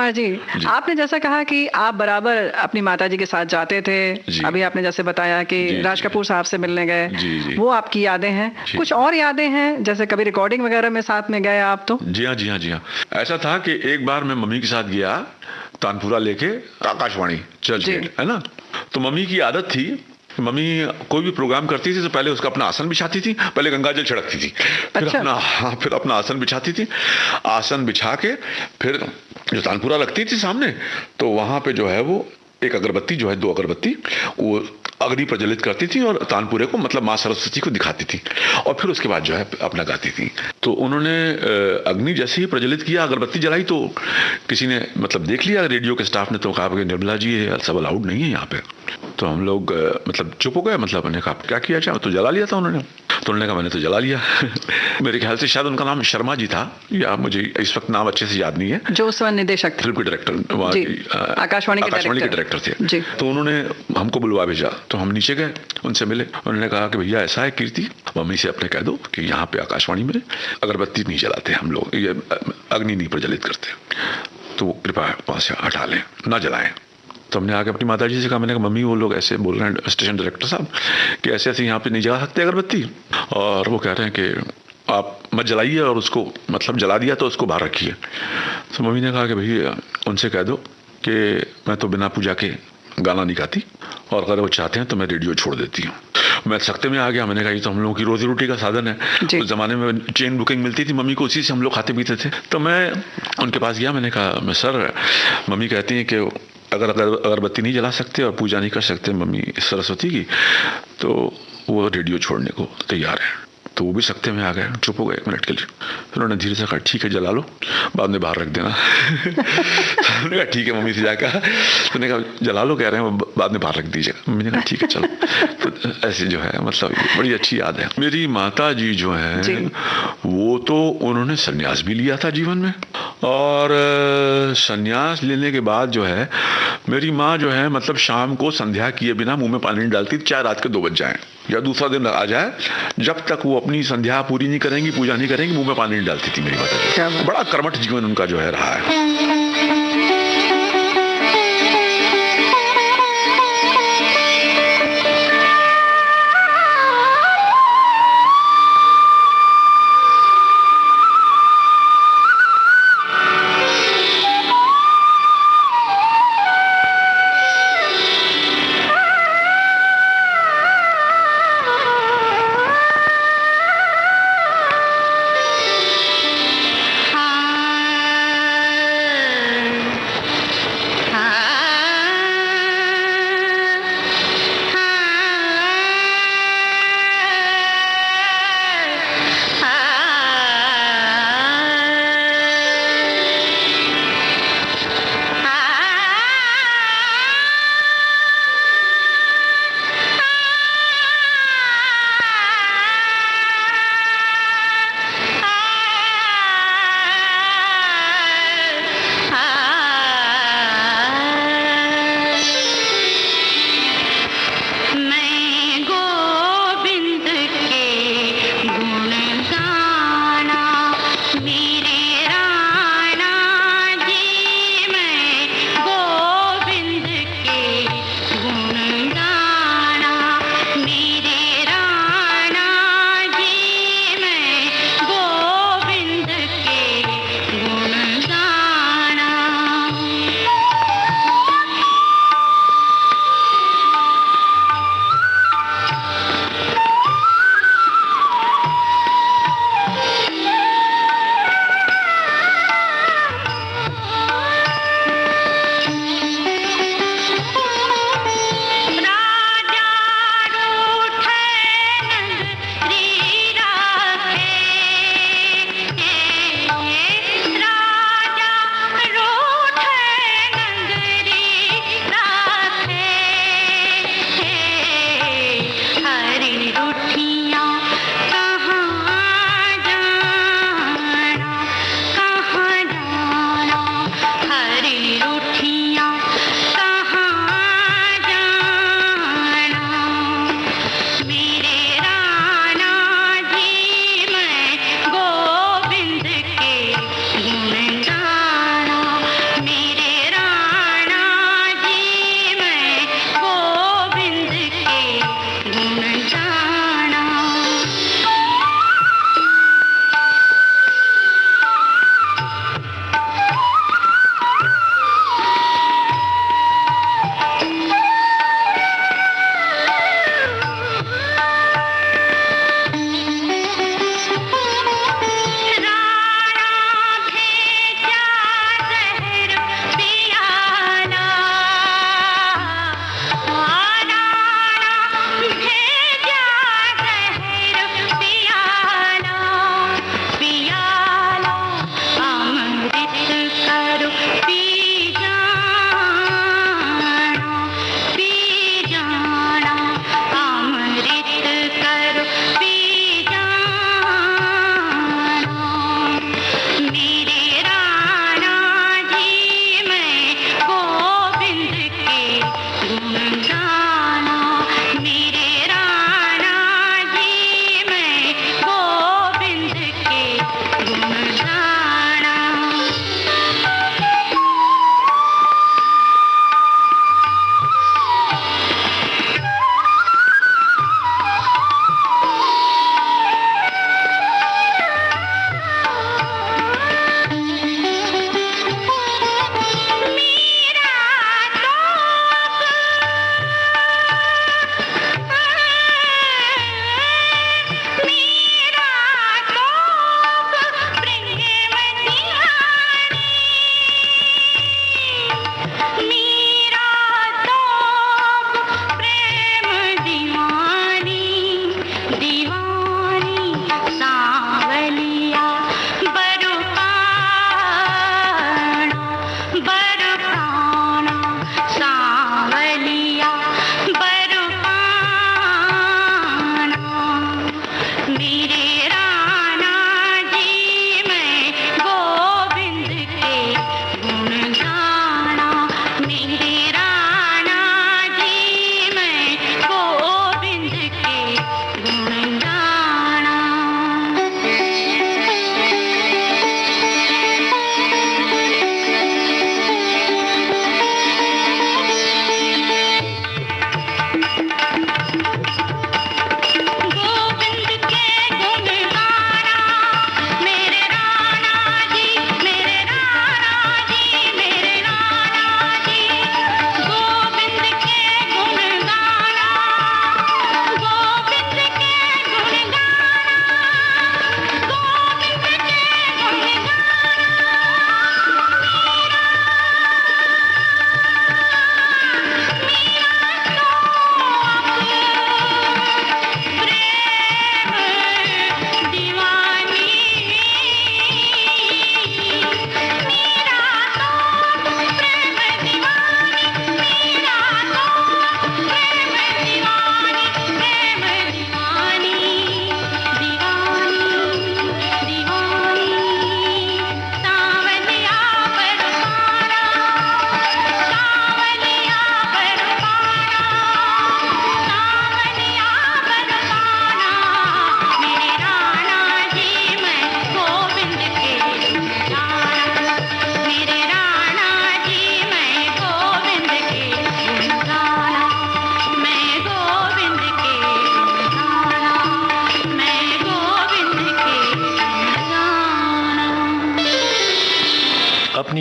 कुमार जी, आपने जैसा कहा कि आप बराबर अपनी माताजी के साथ जाते थे, अभी आपने जैसे बताया कि राज कपूर साहब से मिलने गए, वो आपकी यादें हैं। कुछ और यादें हैं, जैसे कभी रिकॉर्डिंग वगैरह में साथ में गए आप तो? जी हाँ। ऐसा था कि एक बार मैं मम्मी के साथ गया तानपुरा लेके आकाशवाणी चर्चगेट, है ना। तो मम्मी की आदत थी, मम्मी कोई भी प्रोग्राम करती थी तो पहले उसका अपना आसन बिछाती थी, पहले गंगाजल छिड़कती थी, फिर अपना आसन बिछाती थी। आसन बिछा के फिर जो तानपुरा रखती थी सामने, तो वहां पे जो है वो एक अगरबत्ती जो है, 2 अगरबत्ती वो अग्नि प्रज्वलित करती थी और तानपुरे को मतलब माँ सरस्वती को दिखाती थी, और फिर उसके बाद जो है अपना गाती थी। तो उन्होंने अग्नि जैसे ही प्रज्वलित किया, अगरबत्ती जलाई, तो किसी ने मतलब देख लिया रेडियो के स्टाफ ने, तो कहा कि निर्मला जी ये सब अलाउड नहीं है यहाँ पे। तो हम लोग मतलब चुप हो गए, मतलब मैंने कहा क्या किया जाए, तो जला लिया था उन्होंने। तो उन्होंने कहा मैंने तो जला लिया। मेरे ख्याल से शायद उनका नाम शर्मा जी था, या मुझे इस वक्त नाम अच्छे से याद नहीं है, जो उस निदेशक थे, फिल्म के डायरेक्टर, आकाशवाणी के डायरेक्टर थे। तो उन्होंने हमको बुलवा भेजा, तो हम नीचे गए, उनसे मिले। उन्होंने कहा कि भैया ऐसा है कीर्ति, मम्मी से अपने कह दो कि यहाँ पे आकाशवाणी में अगरबत्ती नहीं जलाते हम लोग, ये अग्नि नहीं प्रज्वलित करते, तो कृपया वहां से हटा लें, ना जलाएं। तो हमने आके अपनी माताजी से कहा, मैंने कहा मम्मी वो लोग ऐसे बोल रहे हैं स्टेशन डायरेक्टर साहब कि ऐसे ऐसे यहाँ पे नहीं जला सकते अगरबत्ती, और वो कह रहे हैं कि आप मत जलाइए, और उसको मतलब जला दिया तो उसको बाहर रखिए। तो मम्मी ने कहा कि भैया उनसे कह दो कि मैं तो बिना पूजा के गाना नहीं गाती, और अगर वो चाहते हैं तो मैं रेडियो छोड़ देती हूँ। मैं सख्ते में आ गया, मैंने कहा ये तो हम लोगों की रोजी रोटी का साधन है। उस जमाने में ट्रेन बुकिंग मिलती थी मम्मी को, उसी से हम लोग खाते पीते थे। तो मैं उनके पास गया, मैंने कहा सर मम्मी कहती हैं कि अगर अगरबत्ती नहीं जला सकते और पूजा नहीं कर सकते मम्मी सरस्वती की, तो वो रेडियो छोड़ने को तैयार है। तो वो भी सख्ते में आ गए, चुप हो गए 1 मिनट के लिए। फिर उन्होंने धीरे से कहा ठीक है जला लो, बाद में बाहर रख देना। उन्होंने कहा ठीक है मम्मी से जाकर, तो उन्होंने कहा जला लो, कह रहे हैं बाद में बाहर रख दीजिएगा। मम्मी ने कहा ठीक है चलो। तो ऐसे जो है मतलब बड़ी अच्छी याद है। मेरी माता जी जो है वो तो उन्होंने संन्यास भी लिया था जीवन में, और संन्यास लेने के बाद जो है मेरी माँ जो है मतलब शाम को संध्या किए बिना मुंह में पानी नहीं डालती, चाहे रात के 2 बज जाए या दूसरा दिन आ जाए, जब तक वो अपनी संध्या पूरी नहीं करेंगी, पूजा नहीं करेंगी, मुंह में पानी नहीं डालती थी मेरी माता जी। बड़ा कर्मठ जीवन उनका जो है रहा है।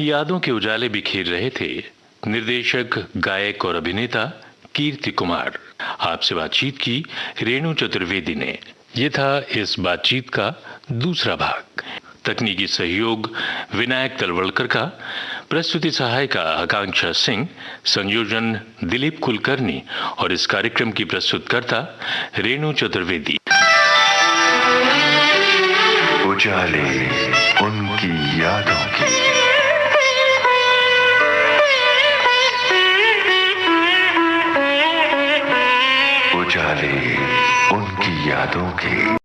यादों के उजाले बिखेर रहे थे निर्देशक, गायक और अभिनेता कीर्ति कुमार। आपसे बातचीत की रेणु चतुर्वेदी ने। ये था इस बातचीत का दूसरा भाग। तकनीकी सहयोग विनायक तलवलकर का, प्रस्तुति सहायिका आकांक्षा सिंह, संयोजन दिलीप कुलकर्णी और इस कार्यक्रम की प्रस्तुतकर्ता रेणु चतुर्वेदी। उजाले उनकी यादों की। उजाले उनकी यादों की।